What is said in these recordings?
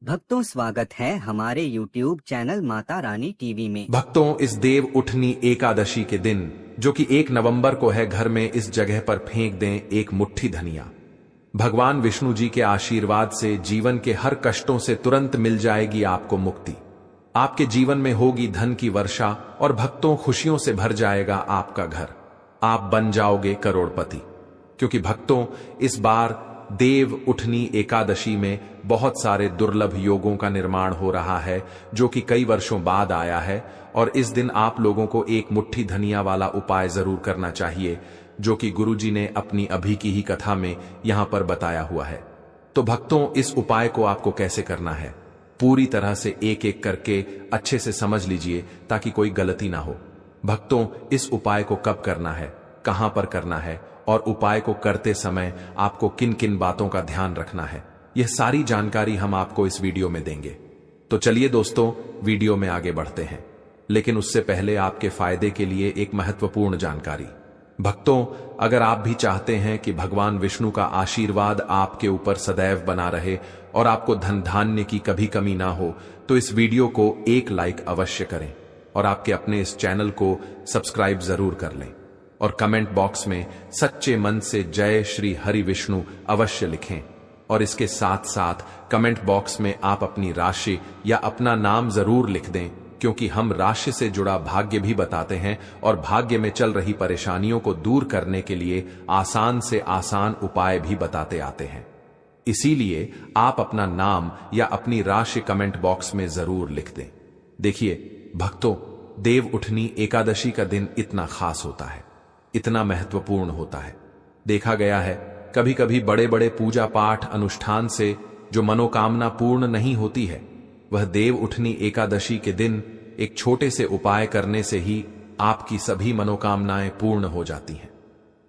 भक्तों, स्वागत है हमारे YouTube channel Mata Rani TV में। भक्तों, इस देव उठनी एकादशी के दिन जो कि 1 नवंबर को है, घर में इस जगह पर फेंक दें एक मुट्ठी धनिया। भगवान विष्णु जी के आशीर्वाद से जीवन के हर कष्टों से तुरंत मिल जाएगी आपको मुक्ति। आपके जीवन में होगी धन की वर्षा और भक्तों खुशियों से भर जाएगा आपका घर। आप बन जाओगे करोड़पति। क्योंकि भक्तों, इस बार देव उठनी एकादशी में बहुत सारे दुर्लभ योगों का निर्माण हो रहा है जो कि कई वर्षों बाद आया है। और इस दिन आप लोगों को एक मुट्ठी धनिया वाला उपाय जरूर करना चाहिए जो कि गुरुजी ने अपनी अभी की ही कथा में यहां पर बताया हुआ है। तो भक्तों, इस उपाय को आपको कैसे करना है पूरी तरह से एक एक करके अच्छे से समझ लीजिए ताकि कोई गलती ना हो। भक्तों, इस उपाय को कब करना है, कहां पर करना है और उपाय को करते समय आपको किन किन बातों का ध्यान रखना है, यह सारी जानकारी हम आपको इस वीडियो में देंगे। तो चलिए दोस्तों, वीडियो में आगे बढ़ते हैं। लेकिन उससे पहले आपके फायदे के लिए एक महत्वपूर्ण जानकारी। भक्तों, अगर आप भी चाहते हैं कि भगवान विष्णु का आशीर्वाद आपके ऊपर सदैव बना रहे और आपको धन धान्य की कभी कमी ना हो, तो इस वीडियो को एक लाइक अवश्य करें और आपके अपने इस चैनल को सब्सक्राइब जरूर कर लें और कमेंट बॉक्स में सच्चे मन से जय श्री हरि विष्णु अवश्य लिखें। और इसके साथ साथ कमेंट बॉक्स में आप अपनी राशि या अपना नाम जरूर लिख दें, क्योंकि हम राशि से जुड़ा भाग्य भी बताते हैं और भाग्य में चल रही परेशानियों को दूर करने के लिए आसान से आसान उपाय भी बताते आते हैं। इसीलिए आप अपना नाम या अपनी राशि कमेंट बॉक्स में जरूर लिख दें। देखिए भक्तों, देव उठनी एकादशी का दिन इतना खास होता है, इतना महत्वपूर्ण होता है। देखा गया है कभी कभी बड़े बड़े पूजा पाठ अनुष्ठान से जो मनोकामना पूर्ण नहीं होती है, वह देव उठनी एकादशी के दिन एक छोटे से उपाय करने से ही आपकी सभी मनोकामनाएं पूर्ण हो जाती हैं।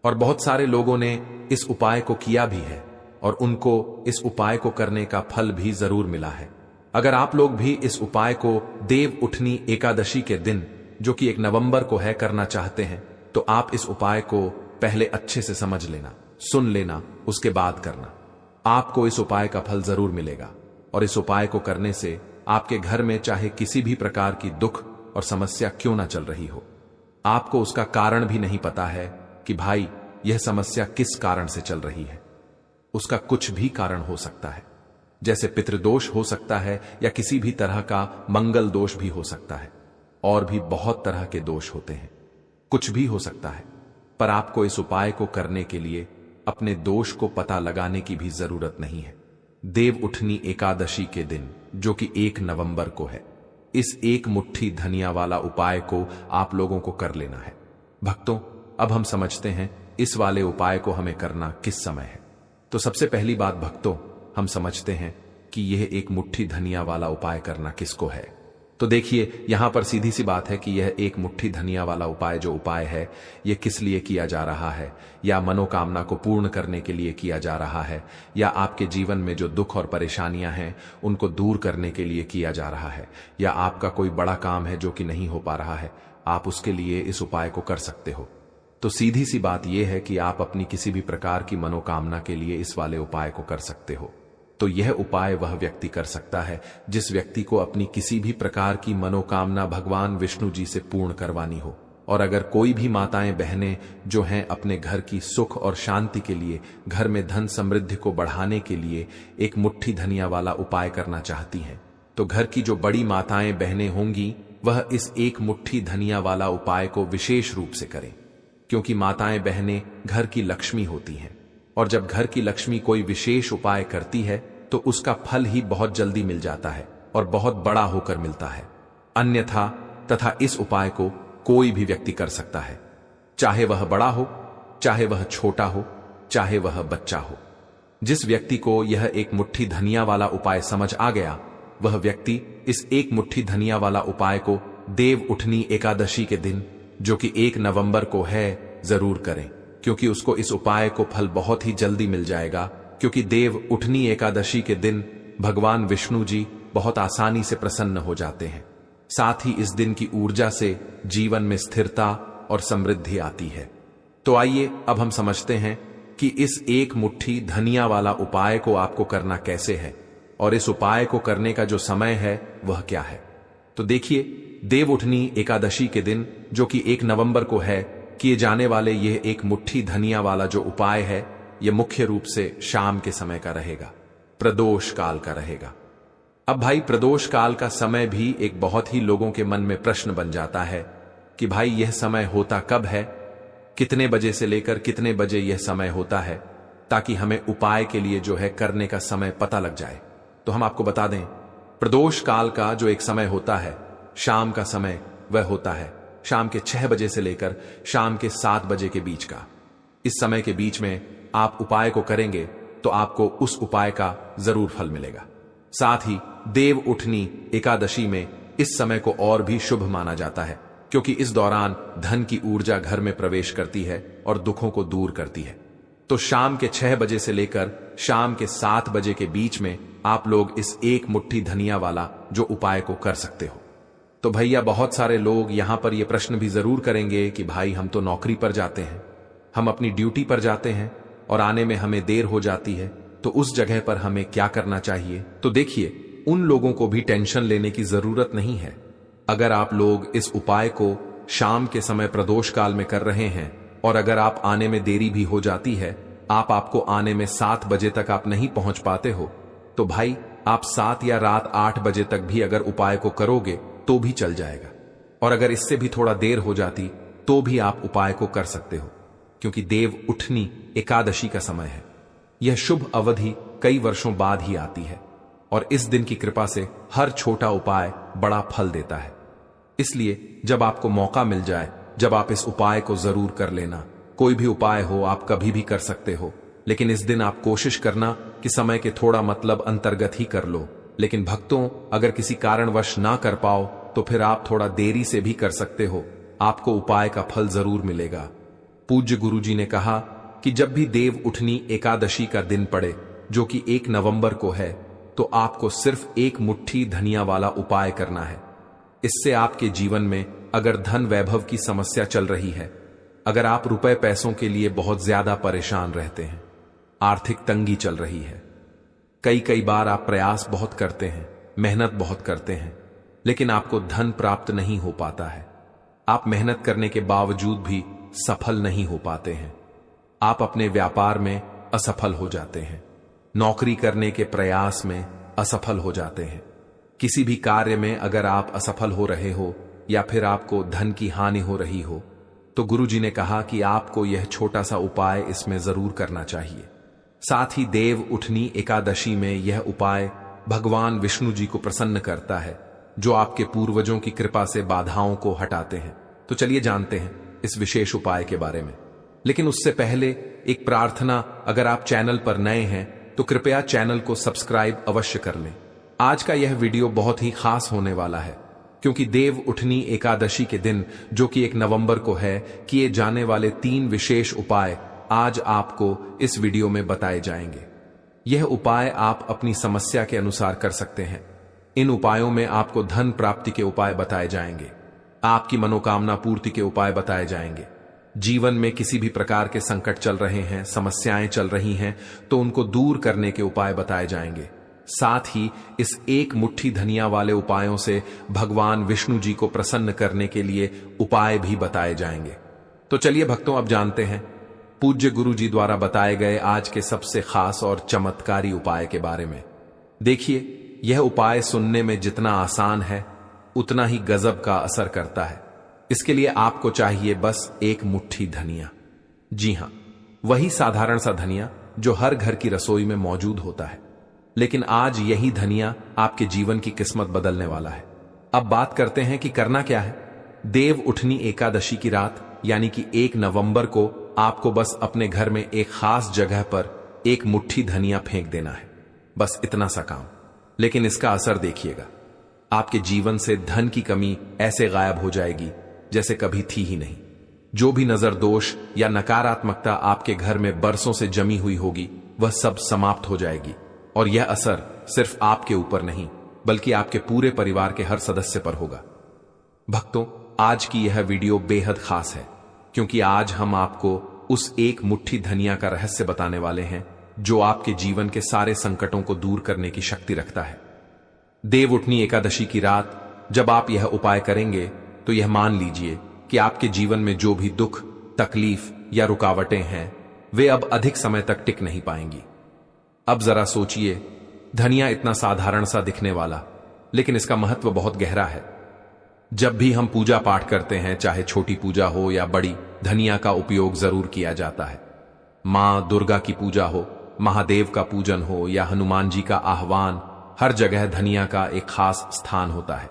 और बहुत सारे लोगों ने इस उपाय को किया भी है और उनको इस उपाय को करने का फल भी जरूर मिला है। अगर आप लोग भी इस उपाय को देव उठनी एकादशी के दिन जो कि 1 नवंबर को है करना चाहते हैं, तो आप इस उपाय को पहले अच्छे से समझ लेना, सुन लेना, उसके बाद करना। आपको इस उपाय का फल जरूर मिलेगा। और इस उपाय को करने से आपके घर में चाहे किसी भी प्रकार की दुख और समस्या क्यों ना चल रही हो, आपको उसका कारण भी नहीं पता है कि भाई यह समस्या किस कारण से चल रही है। उसका कुछ भी कारण हो सकता है, जैसे पितृदोष हो सकता है या किसी भी तरह का मंगल दोष भी हो सकता है, और भी बहुत तरह के दोष होते हैं। कुछ भी हो सकता है, पर आपको इस उपाय को करने के लिए अपने दोष को पता लगाने की भी जरूरत नहीं है। देव उठनी एकादशी के दिन जो कि 1 नवंबर को है, इस एक मुट्ठी धनिया वाला उपाय को आप लोगों को कर लेना है। भक्तों, अब हम समझते हैं इस वाले उपाय को हमें करना किस समय है। तो सबसे पहली बात भक्तों, हम समझते हैं कि यह एक मुट्ठी धनिया वाला उपाय करना किसको है। तो देखिए, यहां पर सीधी सी बात है कि यह एक मुट्ठी धनिया वाला उपाय जो उपाय है, यह किस लिए किया जा रहा है, या मनोकामना को पूर्ण करने के लिए किया जा रहा है, या आपके जीवन में जो दुख और परेशानियां हैं उनको दूर करने के लिए किया जा रहा है, या आपका कोई बड़ा काम है जो कि नहीं हो पा रहा है, आप उसके लिए इस उपाय को कर सकते हो। तो सीधी सी बात यह है कि आप अपनी किसी भी प्रकार की मनोकामना के लिए इस वाले उपाय को कर सकते हो। तो यह उपाय वह व्यक्ति कर सकता है जिस व्यक्ति को अपनी किसी भी प्रकार की मनोकामना भगवान विष्णु जी से पूर्ण करवानी हो। और अगर कोई भी माताएं बहनें जो हैं अपने घर की सुख और शांति के लिए, घर में धन समृद्धि को बढ़ाने के लिए एक मुट्ठी धनिया वाला उपाय करना चाहती हैं, तो घर की जो बड़ी माताएं बहनें होंगी वह इस एक मुट्ठी धनिया वाला उपाय को विशेष रूप से करें। क्योंकि माताएं बहनें घर की लक्ष्मी होती हैं, और जब घर की लक्ष्मी कोई विशेष उपाय करती है तो उसका फल ही बहुत जल्दी मिल जाता है और बहुत बड़ा होकर मिलता है। अन्यथा तथा इस उपाय को कोई भी व्यक्ति कर सकता है, चाहे वह बड़ा हो, चाहे वह छोटा हो, चाहे वह बच्चा हो। जिस व्यक्ति को यह एक मुट्ठी धनिया वाला उपाय समझ आ गया, वह व्यक्ति इस एक मुट्ठी धनिया वाला उपाय को देव उठनी एकादशी के दिन जो कि 1 नवंबर को है जरूर करें। क्योंकि उसको इस उपाय को फल बहुत ही जल्दी मिल जाएगा। क्योंकि देव उठनी एकादशी के दिन भगवान विष्णु जी बहुत आसानी से प्रसन्न हो जाते हैं। साथ ही इस दिन की ऊर्जा से जीवन में स्थिरता और समृद्धि आती है। तो आइए अब हम समझते हैं कि इस एक मुट्ठी धनिया वाला उपाय को आपको करना कैसे है। और इस उपाय को करने का जो समय है वह क्या है। तो देखिए, देव उठनी एकादशी के दिन, जो कि 1 नवंबर को है, किए जाने वाले यह एक मुट्ठी धनिया वाला जो उपाय है, यह मुख्य रूप से शाम के समय का रहेगा, प्रदोष काल का रहेगा। अब भाई, प्रदोष काल का समय भी एक बहुत ही लोगों के मन में प्रश्न बन जाता है कि भाई यह समय होता कब है, कितने बजे से लेकर कितने बजे यह समय होता है, ताकि हमें उपाय के लिए जो है करने का समय पता लग जाए। तो हम आपको बता दें, प्रदोष काल का जो एक समय होता है, शाम का समय, वह होता है शाम के 6 बजे से लेकर शाम के 7 बजे के बीच का। इस समय के बीच में आप उपाय को करेंगे तो आपको उस उपाय का जरूर फल मिलेगा। साथ ही देव उठनी एकादशी में इस समय को और भी शुभ माना जाता है, क्योंकि इस दौरान धन की ऊर्जा घर में प्रवेश करती है और दुखों को दूर करती है। तो शाम के 6 बजे से लेकर शाम के 7 बजे के बीच में आप लोग इस एक मुट्ठी धनिया वाला जो उपाय को कर सकते हो। तो भैया, बहुत सारे लोग यहां पर यह प्रश्न भी जरूर करेंगे कि भाई हम तो नौकरी पर जाते हैं, हम अपनी ड्यूटी पर जाते हैं और आने में हमें देर हो जाती है, तो उस जगह पर हमें क्या करना चाहिए। तो देखिए, उन लोगों को भी टेंशन लेने की जरूरत नहीं है। अगर आप लोग इस उपाय को शाम के समय प्रदोष काल में कर रहे हैं और अगर आप आने में देरी भी हो जाती है, आपको आने में 7 बजे तक आप नहीं पहुंच पाते हो, तो भाई आप 7 या रात 8 बजे तक भी अगर उपाय को करोगे तो भी चल जाएगा। और अगर इससे भी थोड़ा देर हो जाती तो भी आप उपाय को कर सकते हो, क्योंकि देव उठनी एकादशी का समय है। यह शुभ अवधि कई वर्षों बाद ही आती है और इस दिन की कृपा से हर छोटा उपाय बड़ा फल देता है। इसलिए जब आपको मौका मिल जाए, जब आप इस उपाय को जरूर कर लेना। कोई भी उपाय हो, आप कभी भी कर सकते हो, लेकिन इस दिन आप कोशिश करना कि समय के थोड़ा मतलब अंतर्गत ही कर लो। लेकिन भक्तों, अगर किसी कारणवश ना कर पाओ तो फिर आप थोड़ा देरी से भी कर सकते हो, आपको उपाय का फल जरूर मिलेगा। पूज्य गुरु जी ने कहा कि जब भी देव उठनी एकादशी का दिन पड़े, जो कि 1 नवंबर को है, तो आपको सिर्फ एक मुट्ठी धनिया वाला उपाय करना है। इससे आपके जीवन में अगर धन वैभव की समस्या चल रही है, अगर आप रुपए पैसों के लिए बहुत ज्यादा परेशान रहते हैं, आर्थिक तंगी चल रही है, कई बार आप प्रयास बहुत करते हैं, मेहनत बहुत करते हैं, लेकिन आपको धन प्राप्त नहीं हो पाता है, आप मेहनत करने के बावजूद भी सफल नहीं हो पाते हैं, आप अपने व्यापार में असफल हो जाते हैं, नौकरी करने के प्रयास में असफल हो जाते हैं, किसी भी कार्य में अगर आप असफल हो रहे हो या फिर आपको धन की हानि हो रही हो, तो गुरुजी ने कहा कि आपको यह छोटा सा उपाय इसमें जरूर करना चाहिए। साथ ही देव उठनी एकादशी में यह उपाय भगवान विष्णु जी को प्रसन्न करता है, जो आपके पूर्वजों की कृपा से बाधाओं को हटाते हैं। तो चलिए जानते हैं इस विशेष उपाय के बारे में। लेकिन उससे पहले एक प्रार्थना, अगर आप चैनल पर नए हैं तो कृपया चैनल को सब्सक्राइब अवश्य कर लें। आज का यह वीडियो बहुत ही खास होने वाला है, क्योंकि देव उठनी एकादशी के दिन, जो कि 1 नवंबर को है, किए जाने वाले 3 विशेष उपाय आज आपको इस वीडियो में बताए जाएंगे। यह उपाय आप अपनी समस्या के अनुसार कर सकते हैं। इन उपायों में आपको धन प्राप्ति के उपाय बताए जाएंगे, आपकी मनोकामना पूर्ति के उपाय बताए जाएंगे। जीवन में किसी भी प्रकार के संकट चल रहे हैं, समस्याएं चल रही हैं, तो उनको दूर करने के उपाय बताए जाएंगे। साथ ही इस एक मुट्ठी धनिया वाले उपायों से भगवान विष्णु जी को प्रसन्न करने के लिए उपाय भी बताए जाएंगे। तो चलिए भक्तों, अब जानते हैं पूज्य गुरु जी द्वारा बताए गए आज के सबसे खास और चमत्कारी उपाय के बारे में। देखिए, यह उपाय सुनने में जितना आसान है, उतना ही गजब का असर करता है। इसके लिए आपको चाहिए बस एक मुट्ठी धनिया। जी हां, वही साधारण सा धनिया जो हर घर की रसोई में मौजूद होता है। लेकिन आज यही धनिया आपके जीवन की किस्मत बदलने वाला है। अब बात करते हैं कि करना क्या है। देव उठनी एकादशी की रात, यानी कि 1 नवंबर को, आपको बस अपने घर में एक खास जगह पर एक मुट्ठी धनिया फेंक देना है। बस इतना सा काम। लेकिन इसका असर देखिएगा, आपके जीवन से धन की कमी ऐसे गायब हो जाएगी जैसे कभी थी ही नहीं। जो भी नजर दोष या नकारात्मकता आपके घर में बरसों से जमी हुई होगी, वह सब समाप्त हो जाएगी। और यह असर सिर्फ आपके ऊपर नहीं, बल्कि आपके पूरे परिवार के हर सदस्य पर होगा। भक्तों, आज की यह वीडियो बेहद खास है, क्योंकि आज हम आपको उस एक मुट्ठी धनिया का रहस्य बताने वाले हैं, जो आपके जीवन के सारे संकटों को दूर करने की शक्ति रखता है। देव उठनी एकादशी की रात जब आप यह उपाय करेंगे तो यह मान लीजिए कि आपके जीवन में जो भी दुख, तकलीफ या रुकावटें हैं वे अब अधिक समय तक टिक नहीं पाएंगी। अब जरा सोचिए, धनिया इतना साधारण सा दिखने वाला, लेकिन इसका महत्व बहुत गहरा है। जब भी हम पूजा पाठ करते हैं, चाहे छोटी पूजा हो या बड़ी, धनिया का उपयोग जरूर किया जाता है। मां दुर्गा की पूजा हो, महादेव का पूजन हो या हनुमान जी का आह्वान, हर जगह धनिया का एक खास स्थान होता है।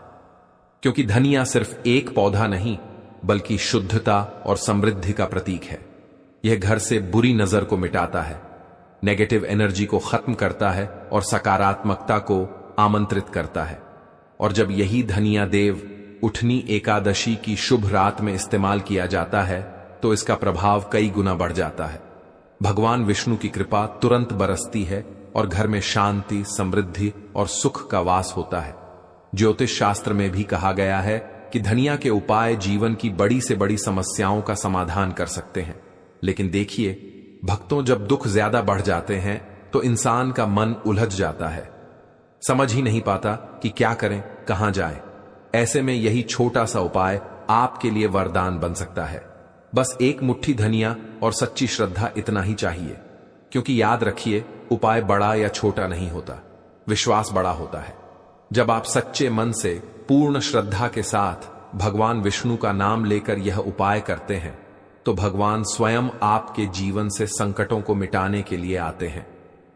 क्योंकि धनिया सिर्फ एक पौधा नहीं बल्कि शुद्धता और समृद्धि का प्रतीक है। यह घर से बुरी नजर को मिटाता है, नेगेटिव एनर्जी को खत्म करता है और सकारात्मकता को आमंत्रित करता है। और जब यही धनिया देव उठनी एकादशी की शुभ रात में इस्तेमाल किया जाता है तो इसका प्रभाव कई गुना बढ़ जाता है। भगवान विष्णु की कृपा तुरंत बरसती है और घर में शांति, समृद्धि और सुख का वास होता है। ज्योतिष शास्त्र में भी कहा गया है कि धनिया के उपाय जीवन की बड़ी से बड़ी समस्याओं का समाधान कर सकते हैं। लेकिन देखिए भक्तों, जब दुख ज्यादा बढ़ जाते हैं तो इंसान का मन उलझ जाता है, समझ ही नहीं पाता कि क्या करें, कहां जाए। ऐसे में यही छोटा सा उपाय आपके लिए वरदान बन सकता है। बस एक मुट्ठी धनिया और सच्ची श्रद्धा, इतना ही चाहिए। क्योंकि याद रखिए, उपाय बड़ा या छोटा नहीं होता, विश्वास बड़ा होता है। जब आप सच्चे मन से पूर्ण श्रद्धा के साथ भगवान विष्णु का नाम लेकर यह उपाय करते हैं तो भगवान स्वयं आपके जीवन से संकटों को मिटाने के लिए आते हैं।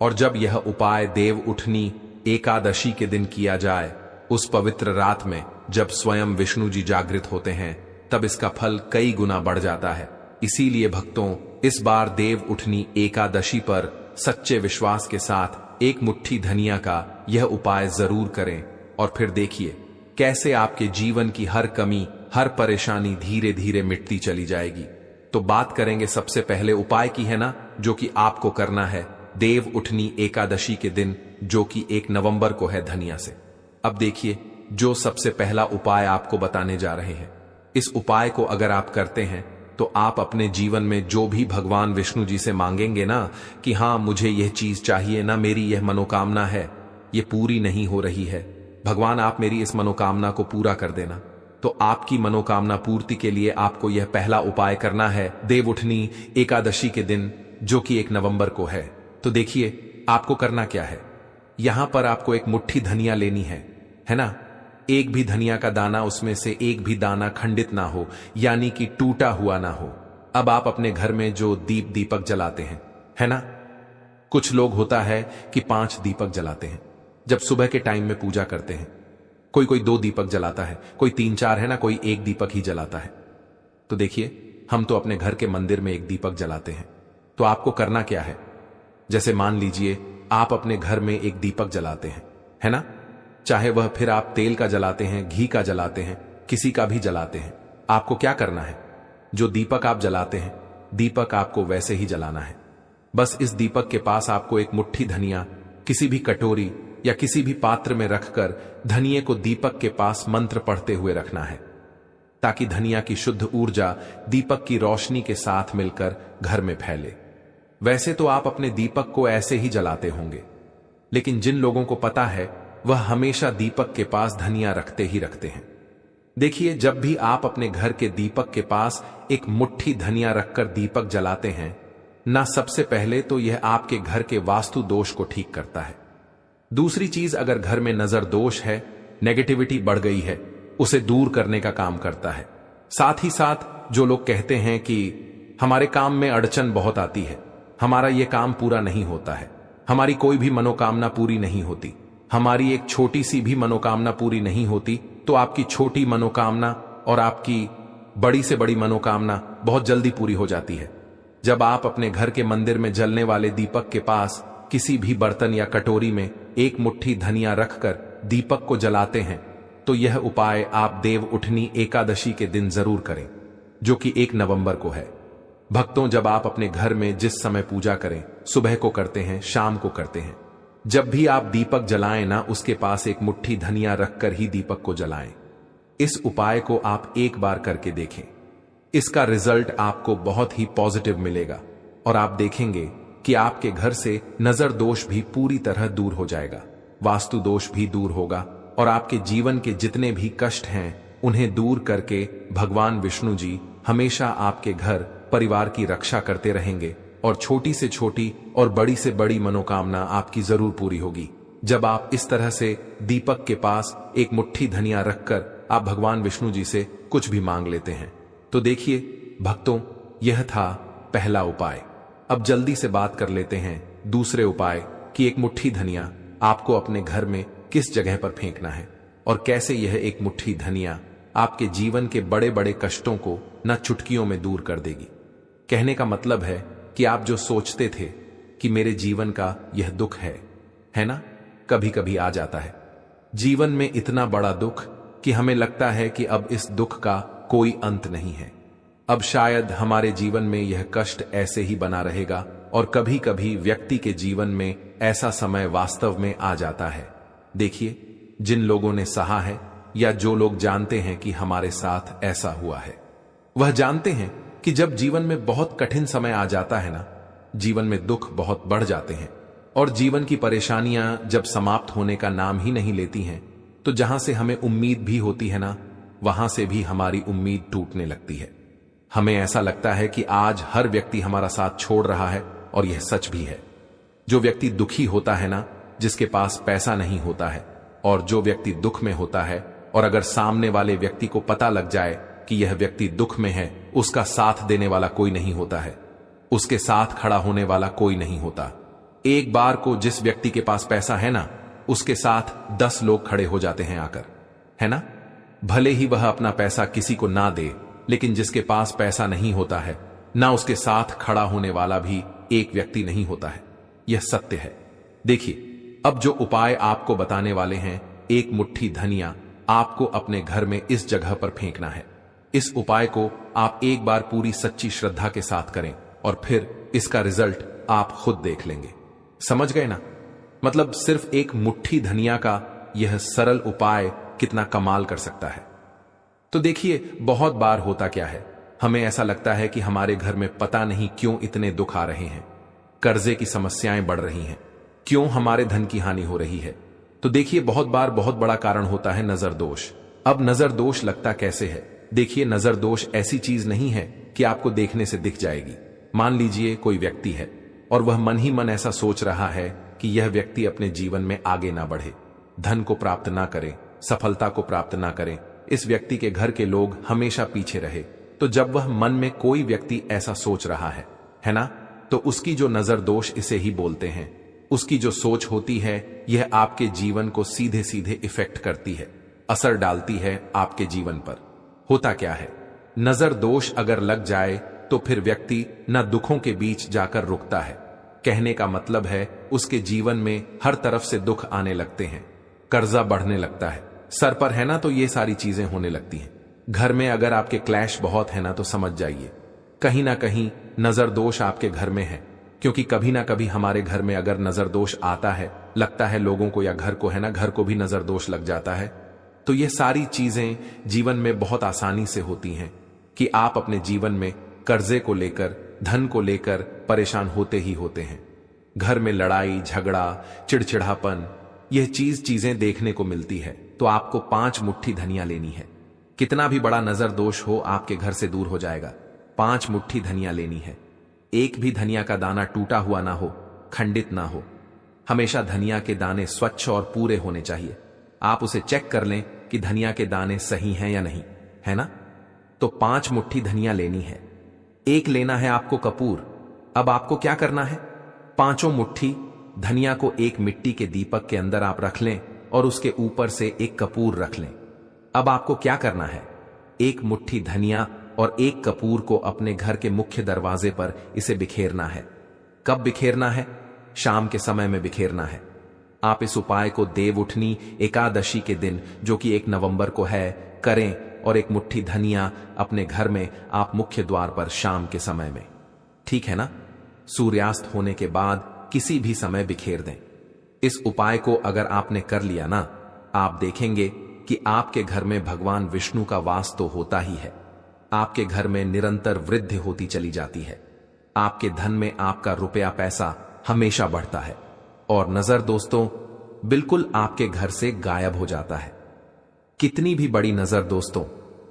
और जब यह उपाय देव उठनी एकादशी के दिन किया जाए, उस पवित्र रात में जब स्वयं विष्णु जी जागृत होते हैं, तब इसका फल कई गुना बढ़ जाता है। इसीलिए भक्तों, इस बार देव उठनी एकादशी पर सच्चे विश्वास के साथ एक मुट्ठी धनिया का यह उपाय जरूर करें और फिर देखिए कैसे आपके जीवन की हर कमी, हर परेशानी धीरे धीरे मिटती चली जाएगी। तो बात करेंगे सबसे पहले उपाय की, है ना, जो कि आपको करना है देव उठनी एकादशी के दिन, जो कि 1 नवंबर को है, धनिया से। अब देखिए, जो सबसे पहला उपाय आपको बताने जा रहे हैं, इस उपाय को अगर आप करते हैं तो आप अपने जीवन में जो भी भगवान विष्णु जी से मांगेंगे ना कि हाँ मुझे यह चीज चाहिए ना, मेरी यह मनोकामना है, ये पूरी नहीं हो रही है, भगवान आप मेरी इस मनोकामना को पूरा कर देना, तो आपकी मनोकामना पूर्ति के लिए आपको यह पहला उपाय करना है देव उठनी एकादशी के दिन, जो कि 1 नवंबर को है। तो देखिए आपको करना क्या है। यहां पर आपको एक मुट्ठी धनिया लेनी है ना। एक भी धनिया का दाना, उसमें से एक भी दाना खंडित ना हो, यानी कि टूटा हुआ ना हो। अब आप अपने घर में जो दीपक जलाते हैं, है ना, कुछ लोग होता है कि 5 दीपक जलाते हैं जब सुबह के टाइम में पूजा करते हैं। कोई 2 दीपक जलाता है, कोई 3-4, है ना, कोई 1 दीपक ही जलाता है। तो देखिए, हम तो अपने घर के मंदिर में 1 दीपक जलाते हैं। तो आपको करना क्या है, जैसे मान लीजिए आप अपने घर में 1 दीपक जलाते हैं, है ना, चाहे वह फिर आप तेल का जलाते हैं, घी का जलाते हैं, किसी का भी जलाते हैं। आपको क्या करना है, जो दीपक आप जलाते हैं, दीपक आपको वैसे ही जलाना है। बस इस दीपक के पास आपको एक मुट्ठी धनिया किसी भी कटोरी या किसी भी पात्र में रखकर धनिये को दीपक के पास मंत्र पढ़ते हुए रखना है, ताकि धनिया की शुद्ध ऊर्जा दीपक की रोशनी के साथ मिलकर घर में फैले। वैसे तो आप अपने दीपक को ऐसे ही जलाते होंगे, लेकिन जिन लोगों को पता है वह हमेशा दीपक के पास धनिया रखते ही रखते हैं। देखिए, जब भी आप अपने घर के दीपक के पास एक मुट्ठी धनिया रखकर दीपक जलाते हैं ना, सबसे पहले तो यह आपके घर के वास्तु दोष को ठीक करता है। दूसरी चीज, अगर घर में नजर दोष है, नेगेटिविटी बढ़ गई है, उसे दूर करने का काम करता है। साथ ही साथ जो लोग कहते हैं कि हमारे काम में अड़चन बहुत आती है, हमारा यह काम पूरा नहीं होता है, हमारी कोई भी मनोकामना पूरी नहीं होती, हमारी एक छोटी सी भी मनोकामना पूरी नहीं होती, तो आपकी छोटी मनोकामना और आपकी बड़ी से बड़ी मनोकामना बहुत जल्दी पूरी हो जाती है। जब आप अपने घर के मंदिर में जलने वाले दीपक के पास किसी भी बर्तन या कटोरी में एक मुट्ठी धनिया रखकर दीपक को जलाते हैं, तो यह उपाय आप देव उठनी एकादशी के दिन जरूर करें, जो कि 1 नवंबर को है। भक्तों, जब आप अपने घर में जिस समय पूजा करें, सुबह को करते हैं, शाम को करते हैं, जब भी आप दीपक जलाएं ना, उसके पास एक मुट्ठी धनिया रखकर ही दीपक को जलाएं। इस उपाय को आप एक बार करके देखें, इसका रिजल्ट आपको बहुत ही पॉजिटिव मिलेगा और आप देखेंगे कि आपके घर से नजर दोष भी पूरी तरह दूर हो जाएगा, वास्तु दोष भी दूर होगा और आपके जीवन के जितने भी कष्ट हैं उन्हें दूर करके भगवान विष्णु जी हमेशा आपके घर परिवार की रक्षा करते रहेंगे और छोटी से छोटी और बड़ी से बड़ी मनोकामना आपकी जरूर पूरी होगी। जब आप इस तरह से दीपक के पास एक मुट्ठी धनिया रखकर आप भगवान विष्णु जी से कुछ भी मांग लेते हैं। तो देखिए भक्तों, यह था पहला उपाय। अब जल्दी से बात कर लेते हैं दूसरे उपाय कि एक मुट्ठी धनिया आपको अपने घर में किस जगह पर फेंकना है और कैसे यह एक मुट्ठी धनिया आपके जीवन के बड़े बड़े कष्टों को न चुटकियों में दूर कर देगी। कहने का मतलब है कि आप जो सोचते थे कि मेरे जीवन का यह दुख है ना, कभी कभी आ जाता है जीवन में इतना बड़ा दुख कि हमें लगता है कि अब इस दुख का कोई अंत नहीं है। अब शायद हमारे जीवन में यह कष्ट ऐसे ही बना रहेगा और कभी कभी व्यक्ति के जीवन में ऐसा समय वास्तव में आ जाता है। देखिए, जिन लोगों ने सहा है या जो लोग जानते हैं कि हमारे साथ ऐसा हुआ है, वह जानते हैं कि जब जीवन में बहुत कठिन समय आ जाता है ना, जीवन में दुख बहुत बढ़ जाते हैं और जीवन की परेशानियां जब समाप्त होने का नाम ही नहीं लेती हैं, तो जहां से हमें उम्मीद भी होती है ना, वहां से भी हमारी उम्मीद टूटने लगती है। हमें ऐसा लगता है कि आज हर व्यक्ति हमारा साथ छोड़ रहा है और यह सच भी है। जो व्यक्ति दुखी होता है ना, जिसके पास पैसा नहीं होता है, और जो व्यक्ति दुख में होता है और अगर सामने वाले व्यक्ति को पता लग जाए कि यह व्यक्ति दुख में है, उसका साथ देने वाला कोई नहीं होता है, उसके साथ खड़ा होने वाला कोई नहीं होता। एक बार को जिस व्यक्ति के पास पैसा है ना, उसके साथ 10 लोग खड़े हो जाते हैं आकर, है ना। भले ही वह अपना पैसा किसी को ना दे, लेकिन जिसके पास पैसा नहीं होता है ना, उसके साथ खड़ा होने वाला भी एक व्यक्ति नहीं होता है। यह सत्य है। देखिए, अब जो उपाय आपको बताने वाले हैं, एक मुट्ठी धनिया आपको अपने घर में इस जगह पर फेंकना है। इस उपाय को आप एक बार पूरी सच्ची श्रद्धा के साथ करें और फिर इसका रिजल्ट आप खुद देख लेंगे। समझ गए ना? मतलब सिर्फ एक मुट्ठी धनिया का यह सरल उपाय कितना कमाल कर सकता है। तो देखिए, बहुत बार होता क्या है, हमें ऐसा लगता है कि हमारे घर में पता नहीं क्यों इतने दुख आ रहे हैं, कर्जे की समस्याएं बढ़ रही हैं, क्यों हमारे धन की हानि हो रही है। तो देखिए, बहुत बार बहुत बड़ा कारण होता है नजर दोष। अब नजर दोष लगता कैसे है? देखिए, नजर दोष ऐसी चीज नहीं है कि आपको देखने से दिख जाएगी। मान लीजिए कोई व्यक्ति है और वह मन ही मन ऐसा सोच रहा है कि यह व्यक्ति अपने जीवन में आगे ना बढ़े, धन को प्राप्त ना करे, सफलता को प्राप्त ना करे, इस व्यक्ति के घर के लोग हमेशा पीछे रहे। तो जब वह मन में कोई व्यक्ति ऐसा सोच रहा है ना, तो उसकी जो नजर दोष इसे ही बोलते हैं, उसकी जो सोच होती है, यह आपके जीवन को सीधे सीधे इफेक्ट करती है, असर डालती है आपके जीवन पर। होता क्या है, नजर दोष अगर लग जाए तो फिर व्यक्ति न दुखों के बीच जाकर रुकता है। कहने का मतलब है उसके जीवन में हर तरफ से दुख आने लगते हैं, कर्जा बढ़ने लगता है, सर पर है ना, तो ये सारी चीजें होने लगती हैं। घर में अगर आपके क्लैश बहुत है ना, तो समझ जाइए कहीं ना कहीं नजर दोष आपके घर में है। क्योंकि कभी ना कभी हमारे घर में अगर नजर दोष आता है, लगता है लोगों को या घर को, है ना, घर को भी नजर दोष लग जाता है। तो ये सारी चीजें जीवन में बहुत आसानी से होती हैं कि आप अपने जीवन में कर्जे को लेकर, धन को लेकर परेशान होते ही होते हैं। घर में लड़ाई झगड़ा, चिड़चिड़ापन, यह चीजें देखने को मिलती है। तो आपको 5 मुट्ठी धनिया लेनी है। कितना भी बड़ा नजर दोष हो, आपके घर से दूर हो जाएगा। 5 मुट्ठी धनिया लेनी है। एक भी धनिया का दाना टूटा हुआ ना हो, खंडित ना हो। हमेशा धनिया के दाने स्वच्छ और पूरे होने चाहिए। आप उसे चेक कर लें कि धनिया के दाने सही हैं या नहीं, है ना। तो 5 मुट्ठी धनिया लेनी है। एक लेना है आपको कपूर। अब आपको क्या करना है, 5 मुट्ठी धनिया को एक मिट्टी के दीपक के अंदर आप रख लें और उसके ऊपर से एक कपूर रख लें। अब आपको क्या करना है, एक मुट्ठी धनिया और एक कपूर को अपने घर के मुख्य दरवाजे पर इसे बिखेरना है। कब बिखेरना है? शाम के समय में बिखेरना है। आप इस उपाय को देव उठनी एकादशी के दिन, जो कि 1 नवंबर को है, करें और एक मुट्ठी धनिया अपने घर में आप मुख्य द्वार पर शाम के समय में, ठीक है ना, सूर्यास्त होने के बाद किसी भी समय बिखेर दें। इस उपाय को अगर आपने कर लिया ना, आप देखेंगे कि आपके घर में भगवान विष्णु का वास तो होता ही है, आपके घर में निरंतर वृद्धि होती चली जाती है। आपके धन में आपका रुपया पैसा हमेशा बढ़ता है और नजर दोस्तों बिल्कुल आपके घर से गायब हो जाता है। कितनी भी बड़ी नजर दोस्तों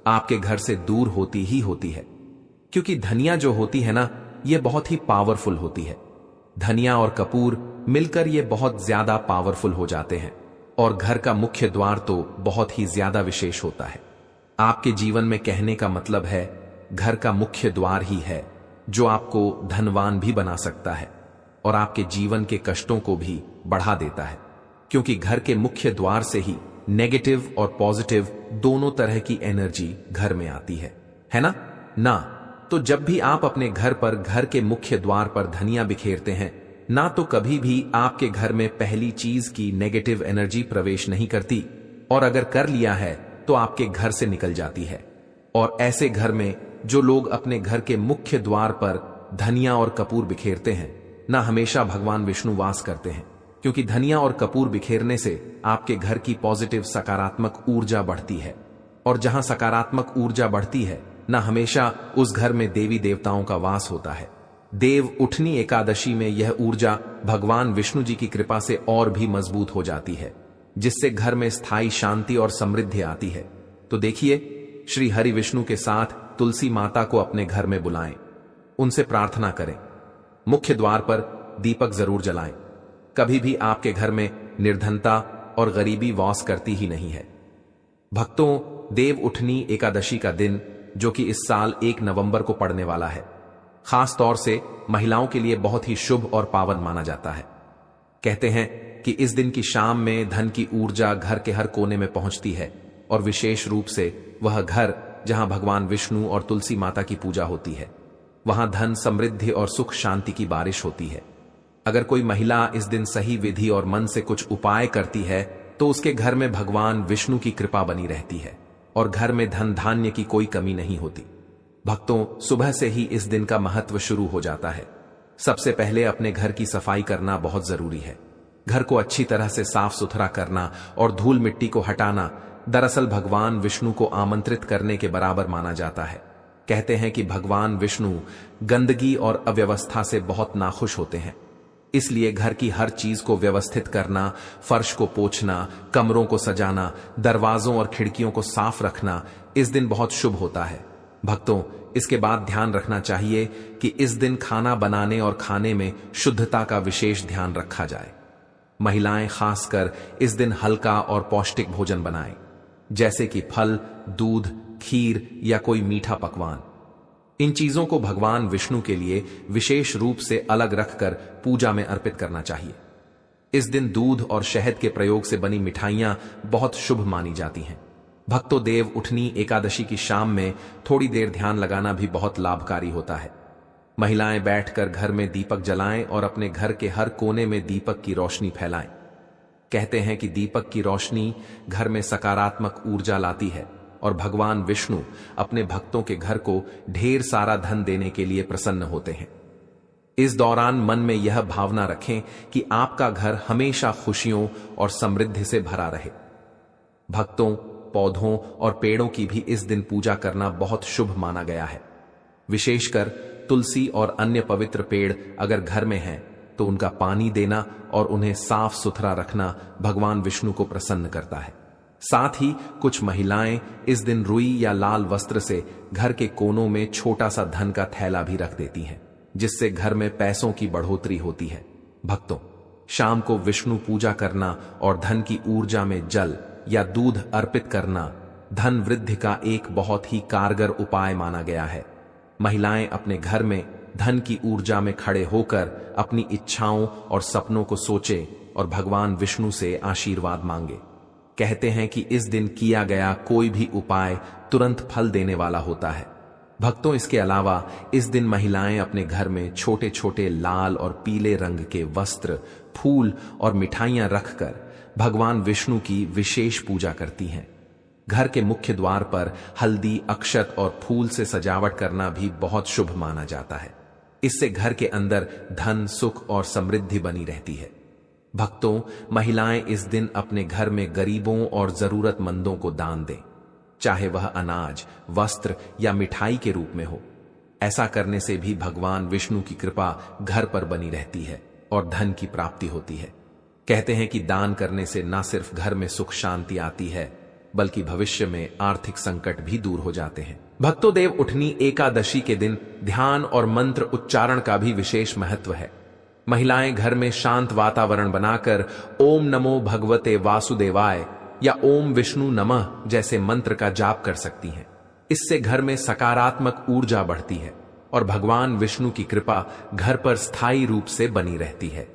आपके घर से दूर होती ही होती है, क्योंकि धनिया जो होती है ना, यह बहुत ही पावरफुल होती है। धनिया और कपूर मिलकर ये बहुत ज्यादा पावरफुल हो जाते हैं और घर का मुख्य द्वार तो बहुत ही ज्यादा विशेष होता है। आपके जीवन में कहने का मतलब है घर का मुख्य द्वार ही है जो आपको धनवान भी बना सकता है और आपके जीवन के कष्टों को भी बढ़ा देता है, क्योंकि घर के मुख्य द्वार से ही नेगेटिव और पॉजिटिव दोनों तरह की एनर्जी घर में आती है ना? तो जब भी आप अपने घर पर घर के मुख्य द्वार पर धनिया बिखेरते हैं ना, तो कभी भी आपके घर में पहली चीज की नेगेटिव एनर्जी प्रवेश नहीं करती, और अगर कर लिया है तो आपके घर से निकल जाती है। और ऐसे घर में जो लोग अपने घर के मुख्य द्वार पर धनिया और कपूर बिखेरते हैं ना, हमेशा भगवान विष्णु वास करते हैं, क्योंकि धनिया और कपूर बिखेरने से आपके घर की पॉजिटिव सकारात्मक ऊर्जा बढ़ती है, और जहां सकारात्मक ऊर्जा बढ़ती है ना, हमेशा उस घर में देवी देवताओं का वास होता है। देव उठनी एकादशी में यह ऊर्जा भगवान विष्णु जी की कृपा से और भी मजबूत हो जाती है, जिससे घर में स्थायी शांति और समृद्धि आती है। तो देखिए, श्री हरि विष्णु के साथ तुलसी माता को अपने घर में बुलाएं, उनसे प्रार्थना करें, मुख्य द्वार पर दीपक जरूर जलाएं। कभी भी आपके घर में निर्धनता और गरीबी वास करती ही नहीं है। भक्तों, देव उठनी एकादशी का दिन जो कि इस साल 1 नवंबर को पड़ने वाला है, खास तौर से महिलाओं के लिए बहुत ही शुभ और पावन माना जाता है। कहते हैं कि इस दिन की शाम में धन की ऊर्जा घर के हर कोने में पहुंचती है, और विशेष रूप से वह घर जहां भगवान विष्णु और तुलसी माता की पूजा होती है, वहां धन, समृद्धि और सुख शांति की बारिश होती है। अगर कोई महिला इस दिन सही विधि और मन से कुछ उपाय करती है तो उसके घर में भगवान विष्णु की कृपा बनी रहती है और घर में धन धान्य की कोई कमी नहीं होती। भक्तों, सुबह से ही इस दिन का महत्व शुरू हो जाता है। सबसे पहले अपने घर की सफाई करना बहुत जरूरी है। घर को अच्छी तरह से साफ सुथरा करना और धूल मिट्टी को हटाना दरअसल भगवान विष्णु को आमंत्रित करने के बराबर माना जाता है। कहते हैं कि भगवान विष्णु गंदगी और अव्यवस्था से बहुत नाखुश होते हैं, इसलिए घर की हर चीज को व्यवस्थित करना, फर्श को पोंछना, कमरों को सजाना, दरवाजों और खिड़कियों को साफ रखना इस दिन बहुत शुभ होता है। भक्तों, इसके बाद ध्यान रखना चाहिए कि इस दिन खाना बनाने और खाने में शुद्धता का विशेष ध्यान रखा जाए। महिलाएं खासकर इस दिन हल्का और पौष्टिक भोजन बनाएं, जैसे कि फल, दूध, खीर या कोई मीठा पकवान। इन चीजों को भगवान विष्णु के लिए विशेष रूप से अलग रखकर पूजा में अर्पित करना चाहिए। इस दिन दूध और शहद के प्रयोग से बनी मिठाइयां बहुत शुभ मानी जाती हैं। भक्तों, देव उठनी एकादशी की शाम में थोड़ी देर ध्यान लगाना भी बहुत लाभकारी होता है। महिलाएं बैठकर घर में दीपक जलाएं और अपने घर के हर कोने में दीपक की रोशनी फैलाएं। कहते हैं कि दीपक की रोशनी घर में सकारात्मक ऊर्जा लाती है और भगवान विष्णु अपने भक्तों के घर को ढेर सारा धन देने के लिए प्रसन्न होते हैं। इस दौरान मन में यह भावना रखें कि आपका घर हमेशा खुशियों और समृद्धि से भरा रहे। भक्तों, पौधों और पेड़ों की भी इस दिन पूजा करना बहुत शुभ माना गया है। विशेषकर तुलसी और अन्य पवित्र पेड़ अगर घर में हैं तो उनका पानी देना और उन्हें साफ सुथरा रखना भगवान विष्णु को प्रसन्न करता है। साथ ही कुछ महिलाएं इस दिन रुई या लाल वस्त्र से घर के कोनों में छोटा सा धन का थैला भी रख देती हैं, जिससे घर में पैसों की बढ़ोतरी होती है। भक्तों, शाम को विष्णु पूजा करना और धन की ऊर्जा में जल या दूध अर्पित करना धन वृद्धि का एक बहुत ही कारगर उपाय माना गया है। महिलाएं अपने घर में धन की ऊर्जा में खड़े होकर अपनी इच्छाओं और सपनों को सोचे और भगवान विष्णु से आशीर्वाद मांगे। कहते हैं कि इस दिन किया गया कोई भी उपाय तुरंत फल देने वाला होता है। भक्तों, इसके अलावा इस दिन महिलाएं अपने घर में छोटे छोटे लाल और पीले रंग के वस्त्र, फूल और मिठाइयां रखकर भगवान विष्णु की विशेष पूजा करती हैं। घर के मुख्य द्वार पर हल्दी, अक्षत और फूल से सजावट करना भी बहुत शुभ माना जाता है। इससे घर के अंदर धन, सुख और समृद्धि बनी रहती है। भक्तों, महिलाएं इस दिन अपने घर में गरीबों और जरूरतमंदों को दान दें, चाहे वह अनाज, वस्त्र या मिठाई के रूप में हो। ऐसा करने से भी भगवान विष्णु की कृपा घर पर बनी रहती है और धन की प्राप्ति होती है। कहते हैं कि दान करने से न सिर्फ घर में सुख शांति आती है, बल्कि भविष्य में आर्थिक संकट भी दूर हो जाते हैं। भक्तों, देव उठनी एकादशी के दिन ध्यान और मंत्र उच्चारण का भी विशेष महत्व है। महिलाएं घर में शांत वातावरण बनाकर ओम नमो भगवते वासुदेवाय या ओम विष्णु नमः जैसे मंत्र का जाप कर सकती हैं। इससे घर में सकारात्मक ऊर्जा बढ़ती है और भगवान विष्णु की कृपा घर पर स्थायी रूप से बनी रहती है।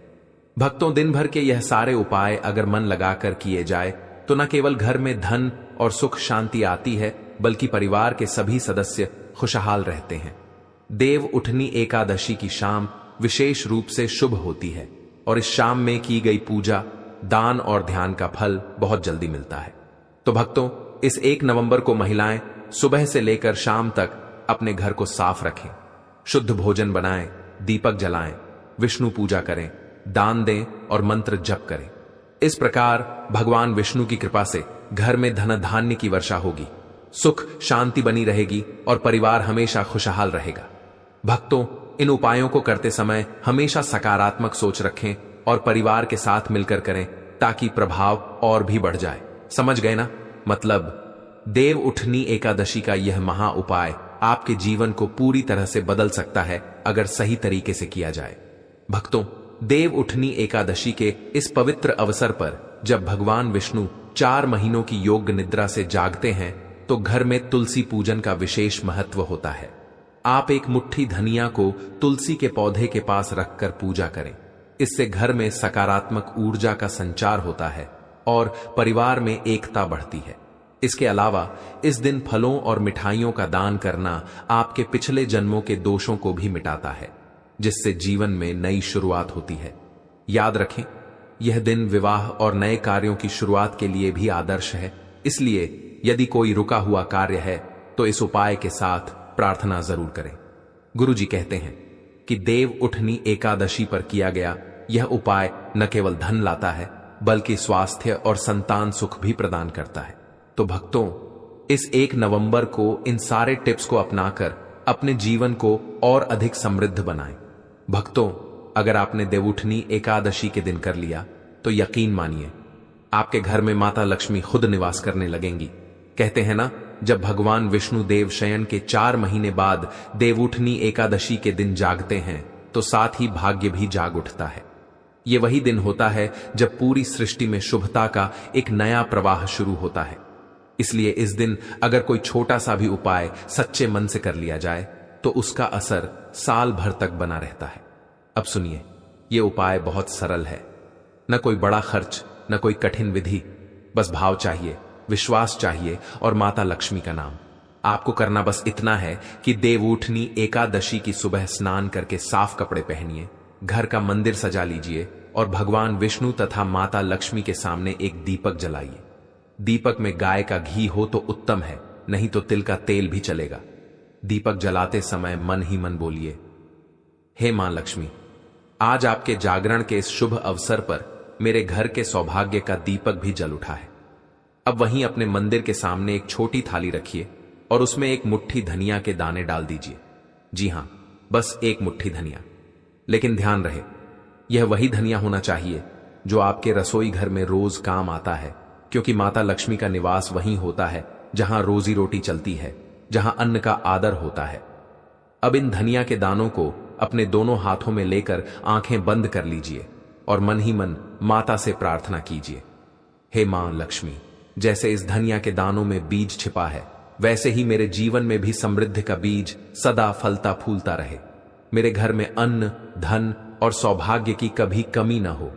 भक्तों, दिन भर के यह सारे उपाय अगर मन लगाकर किए जाए तो न केवल घर में धन और सुख शांति आती है, बल्कि परिवार के सभी सदस्य खुशहाल रहते हैं। देव उठनी एकादशी की शाम विशेष रूप से शुभ होती है और इस शाम में की गई पूजा, दान और ध्यान का फल बहुत जल्दी मिलता है। तो भक्तों, इस 1 नवंबर को महिलाएं सुबह से लेकर शाम तक अपने घर को साफ रखें, शुद्ध भोजन बनाएं, दीपक जलाएं, विष्णु पूजा करें, दान दें और मंत्र जप करें। इस प्रकार भगवान विष्णु की कृपा से घर में धन धान्य की वर्षा होगी, सुख शांति बनी रहेगी और परिवार हमेशा खुशहाल रहेगा। भक्तों, इन उपायों को करते समय हमेशा सकारात्मक सोच रखें और परिवार के साथ मिलकर करें ताकि प्रभाव और भी बढ़ जाए। समझ गए ना? मतलब देव उठनी एकादशी का यह महा उपाय आपके जीवन को पूरी तरह से बदल सकता है अगर सही तरीके से किया जाए। भक्तों, देव उठनी एकादशी के इस पवित्र अवसर पर जब भगवान विष्णु 4 महीनों की योग निद्रा से जागते हैं तो घर में तुलसी पूजन का विशेष महत्व होता है। आप एक मुट्ठी धनिया को तुलसी के पौधे के पास रखकर पूजा करें। इससे घर में सकारात्मक ऊर्जा का संचार होता है और परिवार में एकता बढ़ती है। इसके अलावा इस दिन फलों और मिठाइयों का दान करना आपके पिछले जन्मों के दोषों को भी मिटाता है, जिससे जीवन में नई शुरुआत होती है। याद रखें, यह दिन विवाह और नए कार्यों की शुरुआत के लिए भी आदर्श है। इसलिए यदि कोई रुका हुआ कार्य है तो इस उपाय के साथ प्रार्थना जरूर करें। गुरुजी कहते हैं कि देव उठनी एकादशी पर किया गया यह उपाय न केवल धन लाता है, बल्कि स्वास्थ्य और संतान सुख भी प्रदान करता है। तो भक्तों, इस 1 नवंबर को इन सारे टिप्स को अपनाकर अपने जीवन को और अधिक समृद्ध बनाएं। भक्तों, अगर आपने देवउठनी एकादशी के दिन कर लिया तो यकीन मानिए आपके घर में माता लक्ष्मी खुद निवास करने लगेंगी। कहते हैं ना, जब भगवान विष्णु देव शयन के 4 महीने बाद देवउठनी एकादशी के दिन जागते हैं तो साथ ही भाग्य भी जाग उठता है। यह वही दिन होता है जब पूरी सृष्टि में शुभता का एक नया प्रवाह शुरू होता है। इसलिए इस दिन अगर कोई छोटा सा भी उपाय सच्चे मन से कर लिया जाए तो उसका असर साल भर तक बना रहता है। अब सुनिए, यह उपाय बहुत सरल है। न कोई बड़ा खर्च, न कोई कठिन विधि, बस भाव चाहिए, विश्वास चाहिए और माता लक्ष्मी का नाम। आपको करना बस इतना है कि देवउठनी एकादशी की सुबह स्नान करके साफ कपड़े पहनिए, घर का मंदिर सजा लीजिए और भगवान विष्णु तथा माता लक्ष्मी के सामने एक दीपक जलाइए। दीपक में गाय का घी हो तो उत्तम है, नहीं तो तिल का तेल भी चलेगा। दीपक जलाते समय मन ही मन बोलिए, हे मां लक्ष्मी, आज आपके जागरण के इस शुभ अवसर पर मेरे घर के सौभाग्य का दीपक भी जल उठा है। अब वहीं अपने मंदिर के सामने एक छोटी थाली रखिए और उसमें एक मुट्ठी धनिया के दाने डाल दीजिए। जी हां, बस एक मुट्ठी धनिया। लेकिन ध्यान रहे, यह वही धनिया होना चाहिए जो आपके रसोई घर में रोज काम आता है, क्योंकि माता लक्ष्मी का निवास वहीं होता है जहां रोजी रोटी चलती है, जहां अन्न का आदर होता है। अब इन धनिया के दानों को अपने दोनों हाथों में लेकर आंखें बंद कर लीजिए और मन ही मन माता से प्रार्थना कीजिए, हे मां लक्ष्मी, जैसे इस धनिया के दानों में बीज छिपा है, वैसे ही मेरे जीवन में भी समृद्धि का बीज सदा फलता फूलता रहे। मेरे घर में अन्न, धन और सौभाग्य की कभी कमी न हो।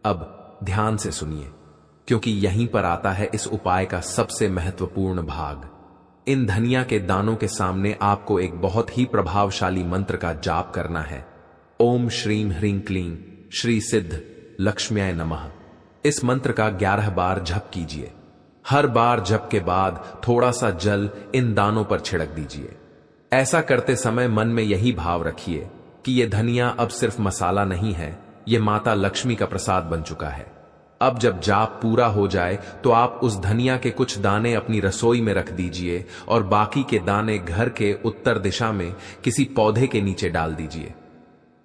अब ध्यान से सुनिए, क्योंकि यहीं पर आता है इस उपाय का सबसे महत्वपूर्ण भाग। इन धनिया के दानों के सामने आपको एक बहुत ही प्रभावशाली मंत्र का जाप करना है। ओम श्रीम ह्रीं क्लीं श्री सिद्ध लक्ष्म्याय नमः। इस मंत्र का 11 बार जप कीजिए। हर बार जप के बाद थोड़ा सा जल इन दानों पर छिड़क दीजिए। ऐसा करते समय मन में यही भाव रखिए कि यह धनिया अब सिर्फ मसाला नहीं है, यह माता लक्ष्मी का प्रसाद बन चुका है। अब जब जाप पूरा हो जाए तो आप उस धनिया के कुछ दाने अपनी रसोई में रख दीजिए और बाकी के दाने घर के उत्तर दिशा में किसी पौधे के नीचे डाल दीजिए।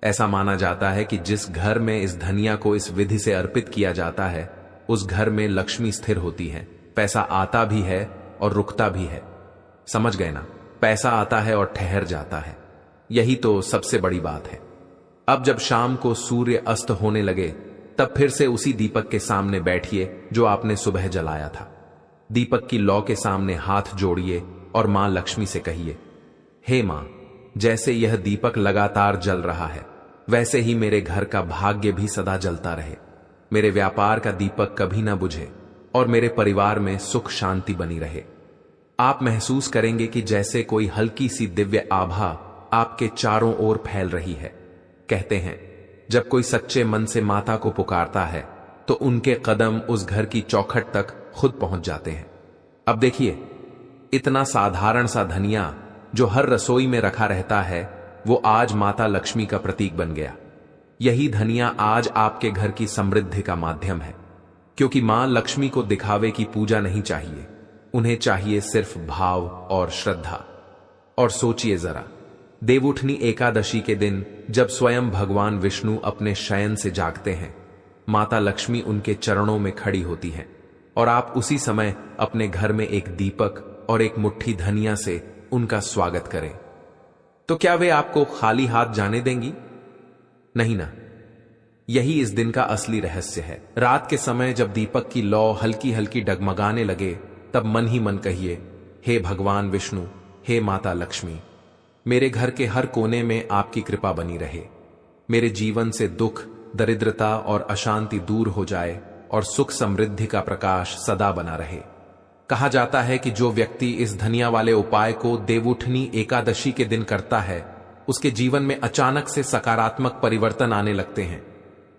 ऐसा माना जाता है कि जिस घर में इस धनिया को इस विधि से अर्पित किया जाता है उस घर में लक्ष्मी स्थिर होती है, पैसा आता भी है और रुकता भी है। समझ गए ना? पैसा आता है और ठहर जाता है, यही तो सबसे बड़ी बात है। अब जब शाम को सूर्य अस्त होने लगे तब फिर से उसी दीपक के सामने बैठिए जो आपने सुबह जलाया था। दीपक की लौ के सामने हाथ जोड़िए और मां लक्ष्मी से कहिए, हे मां, जैसे यह दीपक लगातार जल रहा है वैसे ही मेरे घर का भाग्य भी सदा जलता रहे, मेरे व्यापार का दीपक कभी ना बुझे और मेरे परिवार में सुख शांति बनी रहे। आप महसूस करेंगे कि जैसे कोई हल्की सी दिव्य आभा आपके चारों ओर फैल रही है। कहते हैं जब कोई सच्चे मन से माता को पुकारता है तो उनके कदम उस घर की चौखट तक खुद पहुंच जाते हैं। अब देखिए, इतना साधारण सा धनिया जो हर रसोई में रखा रहता है वो आज माता लक्ष्मी का प्रतीक बन गया। यही धनिया आज आपके घर की समृद्धि का माध्यम है, क्योंकि मां लक्ष्मी को दिखावे की पूजा नहीं चाहिए, उन्हें चाहिए सिर्फ भाव और श्रद्धा। और सोचिए जरा, देवउठनी एकादशी के दिन जब स्वयं भगवान विष्णु अपने शयन से जागते हैं, माता लक्ष्मी उनके चरणों में खड़ी होती हैं और आप उसी समय अपने घर में एक दीपक और एक मुट्ठी धनिया से उनका स्वागत करें, तो क्या वे आपको खाली हाथ जाने देंगी? नहीं ना। यही इस दिन का असली रहस्य है। रात के समय जब दीपक की लौ हल्की हल्की डगमगाने लगे तब मन ही मन कहिए, हे भगवान विष्णु, हे माता लक्ष्मी, मेरे घर के हर कोने में आपकी कृपा बनी रहे, मेरे जीवन से दुख, दरिद्रता और अशांति दूर हो जाए और सुख समृद्धि का प्रकाश सदा बना रहे। कहा जाता है कि जो व्यक्ति इस धनिया वाले उपाय को देवउठनी एकादशी के दिन करता है उसके जीवन में अचानक से सकारात्मक परिवर्तन आने लगते हैं।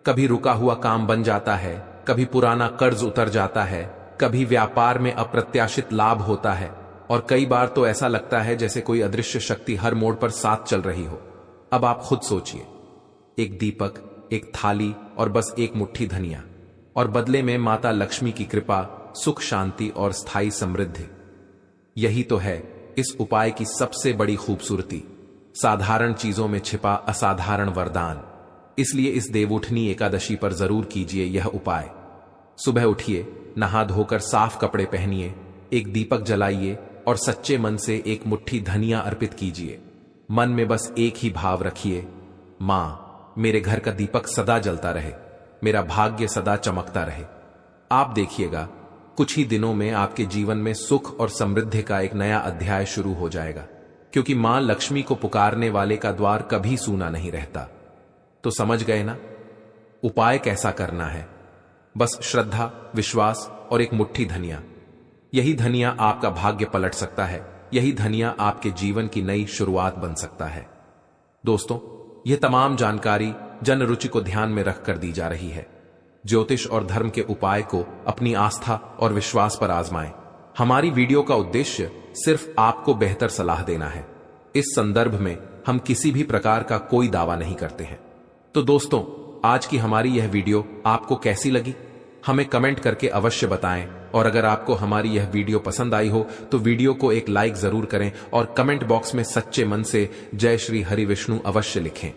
कभी रुका हुआ काम बन जाता है, कभी पुराना कर्ज उतर जाता है, कभी व्यापार में अप्रत्याशित लाभ होता है और कई बार तो ऐसा लगता है जैसे कोई अदृश्य शक्ति हर मोड़ पर साथ चल रही हो। अब आप खुद सोचिए, एक दीपक, एक थाली और बस एक मुट्ठी धनिया, और बदले में माता लक्ष्मी की कृपा, सुख शांति और स्थायी समृद्धि। यही तो है इस उपाय की सबसे बड़ी खूबसूरती, साधारण चीजों में छिपा असाधारण वरदान। इसलिए इस देवउठनी एकादशी पर जरूर कीजिए यह उपाय। सुबह उठिए, नहा धोकर साफ कपड़े पहनिए, एक दीपक जलाइए और सच्चे मन से एक मुट्ठी धनिया अर्पित कीजिए। मन में बस एक ही भाव रखिए, मां, मेरे घर का दीपक सदा जलता रहे, मेरा भाग्य सदा चमकता रहे। आप देखिएगा, कुछ ही दिनों में आपके जीवन में सुख और समृद्धि का एक नया अध्याय शुरू हो जाएगा, क्योंकि मां लक्ष्मी को पुकारने वाले का द्वार कभी सूना नहीं रहता। तो समझ गए ना उपाय कैसा करना है? बस श्रद्धा, विश्वास और एक मुट्ठी धनिया। यही धनिया आपका भाग्य पलट सकता है, यही धनिया आपके जीवन की नई शुरुआत बन सकता है। दोस्तों, यह तमाम जानकारी जन रुचि को ध्यान में रखकर दी जा रही है। ज्योतिष और धर्म के उपाय को अपनी आस्था और विश्वास पर आजमाएं। हमारी वीडियो का उद्देश्य सिर्फ आपको बेहतर सलाह देना है। इस संदर्भ में हम किसी भी प्रकार का कोई दावा नहीं करते हैं। तो दोस्तों, आज की हमारी यह वीडियो आपको कैसी लगी हमें कमेंट करके अवश्य बताएं, और अगर आपको हमारी यह वीडियो पसंद आई हो तो वीडियो को एक लाइक जरूर करें और कमेंट बॉक्स में सच्चे मन से जय श्री हरि विष्णु अवश्य लिखें।